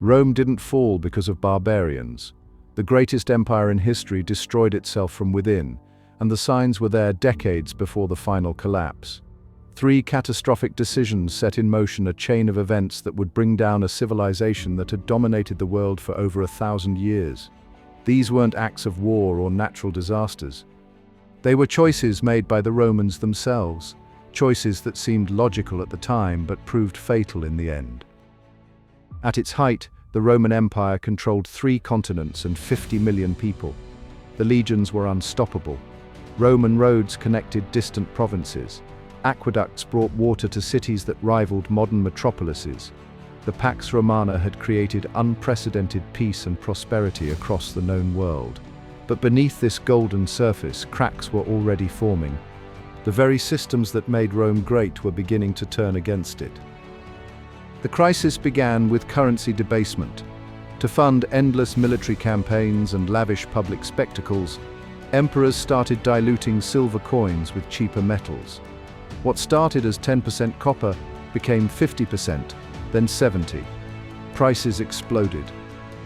Rome didn't fall because of barbarians. The greatest empire in history destroyed itself from within, and the signs were there decades before the final collapse. Three catastrophic decisions set in motion a chain of events that would bring down a civilization that had dominated the world for over 1,000 years. These weren't acts of war or natural disasters. They were choices made by the Romans themselves, choices that seemed logical at the time but proved fatal in the end. At its height, the Roman Empire controlled 3 continents and 50 million people. The legions were unstoppable. Roman roads connected distant provinces. Aqueducts brought water to cities that rivaled modern metropolises. The Pax Romana had created unprecedented peace and prosperity across the known world. But beneath this golden surface, cracks were already forming. The very systems that made Rome great were beginning to turn against it. The crisis began with currency debasement. To fund endless military campaigns and lavish public spectacles, emperors started diluting silver coins with cheaper metals. What started as 10% copper became 50%, then 70%. Prices exploded.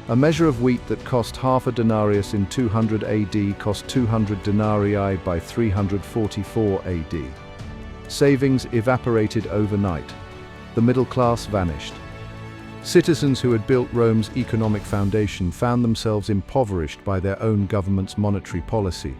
A measure of wheat that cost half a denarius in 200 AD cost 200 denarii by 344 AD. Savings evaporated overnight. The middle class vanished. Citizens who had built Rome's economic foundation found themselves impoverished by their own government's monetary policy.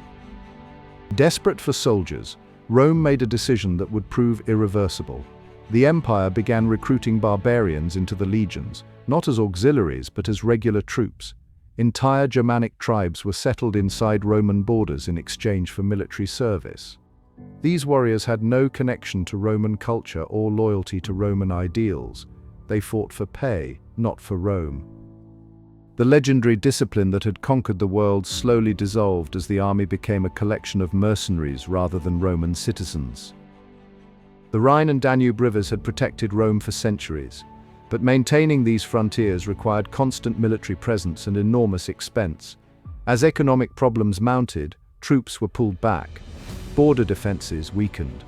Desperate for soldiers, Rome made a decision that would prove irreversible. The empire began recruiting barbarians into the legions, not as auxiliaries but as regular troops. Entire Germanic tribes were settled inside Roman borders in exchange for military service. These warriors had no connection to Roman culture or loyalty to Roman ideals. They fought for pay, not for Rome. The legendary discipline that had conquered the world slowly dissolved as the army became a collection of mercenaries rather than Roman citizens. The Rhine and Danube rivers had protected Rome for centuries, but maintaining these frontiers required constant military presence and enormous expense. As economic problems mounted, troops were pulled back. Border defenses weakened.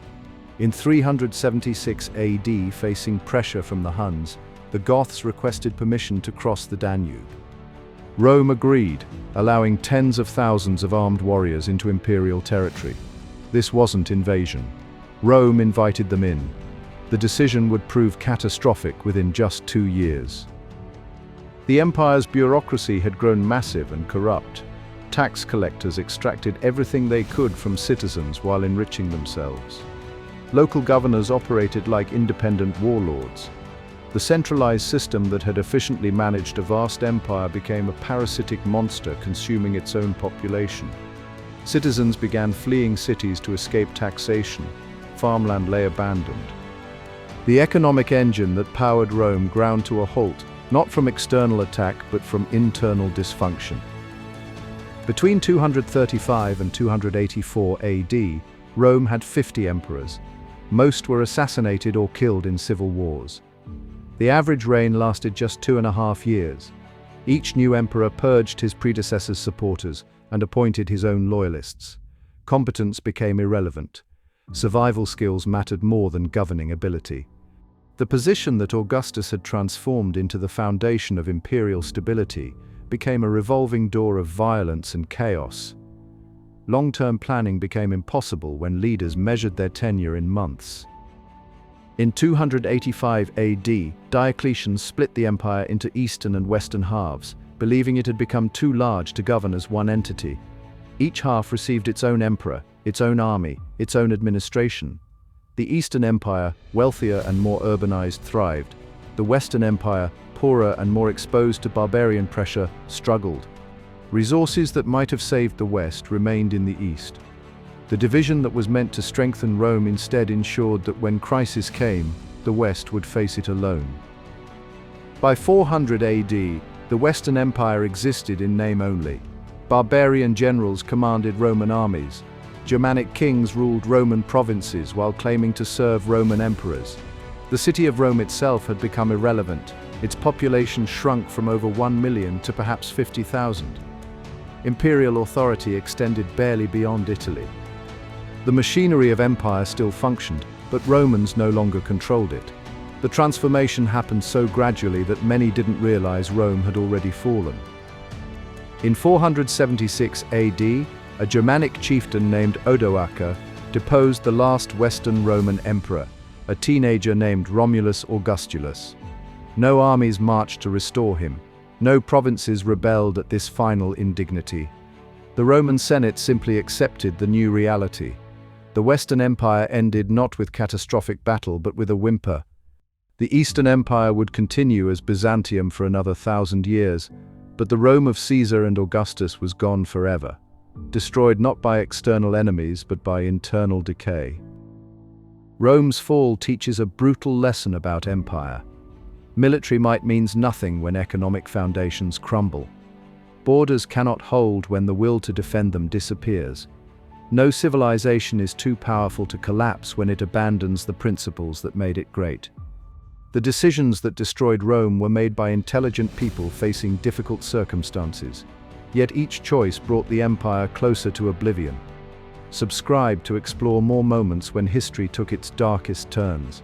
In 376 AD, facing pressure from the Huns, the Goths requested permission to cross the Danube. Rome agreed, allowing tens of thousands of armed warriors into imperial territory. This wasn't invasion. Rome invited them in. The decision would prove catastrophic within just 2 years. The empire's bureaucracy had grown massive and corrupt. Tax collectors extracted everything they could from citizens while enriching themselves. Local governors operated like independent warlords. The centralized system that had efficiently managed a vast empire became a parasitic monster consuming its own population. Citizens began fleeing cities to escape taxation. Farmland lay abandoned. The economic engine that powered Rome ground to a halt, not from external attack but from internal dysfunction. Between 235 and 284 AD, Rome had 50 emperors. Most were assassinated or killed in civil wars. The average reign lasted just 2.5 years. Each new emperor purged his predecessor's supporters and appointed his own loyalists. Competence became irrelevant. Survival skills mattered more than governing ability. The position that Augustus had transformed into the foundation of imperial stability became a revolving door of violence and chaos. Long-term planning became impossible when leaders measured their tenure in months. In 285 AD, Diocletian split the empire into eastern and western halves, believing it had become too large to govern as one entity. Each half received its own emperor, its own army, its own administration. The Eastern Empire, wealthier and more urbanized, thrived. The Western Empire, poorer and more exposed to barbarian pressure, struggled. Resources that might have saved the West remained in the East. The division that was meant to strengthen Rome instead ensured that when crisis came, the West would face it alone. By 400 AD, the Western Empire existed in name only. Barbarian generals commanded Roman armies. Germanic kings ruled Roman provinces while claiming to serve Roman emperors. The city of Rome itself had become irrelevant. Its population shrunk from over 1 million to perhaps 50,000. Imperial authority extended barely beyond Italy. The machinery of empire still functioned, but Romans no longer controlled it. The transformation happened so gradually that many didn't realize Rome had already fallen. In 476 AD, a Germanic chieftain named Odoacer deposed the last Western Roman emperor, a teenager named Romulus Augustulus. No armies marched to restore him. No provinces rebelled at this final indignity. The Roman Senate simply accepted the new reality. The Western Empire ended not with catastrophic battle but with a whimper. The Eastern Empire would continue as Byzantium for another 1,000 years, but the Rome of Caesar and Augustus was gone forever, destroyed not by external enemies but by internal decay. Rome's fall teaches a brutal lesson about empire. Military might means nothing when economic foundations crumble. Borders cannot hold when the will to defend them disappears. No civilization is too powerful to collapse when it abandons the principles that made it great. The decisions that destroyed Rome were made by intelligent people facing difficult circumstances, yet each choice brought the empire closer to oblivion. Subscribe to explore more moments when history took its darkest turns.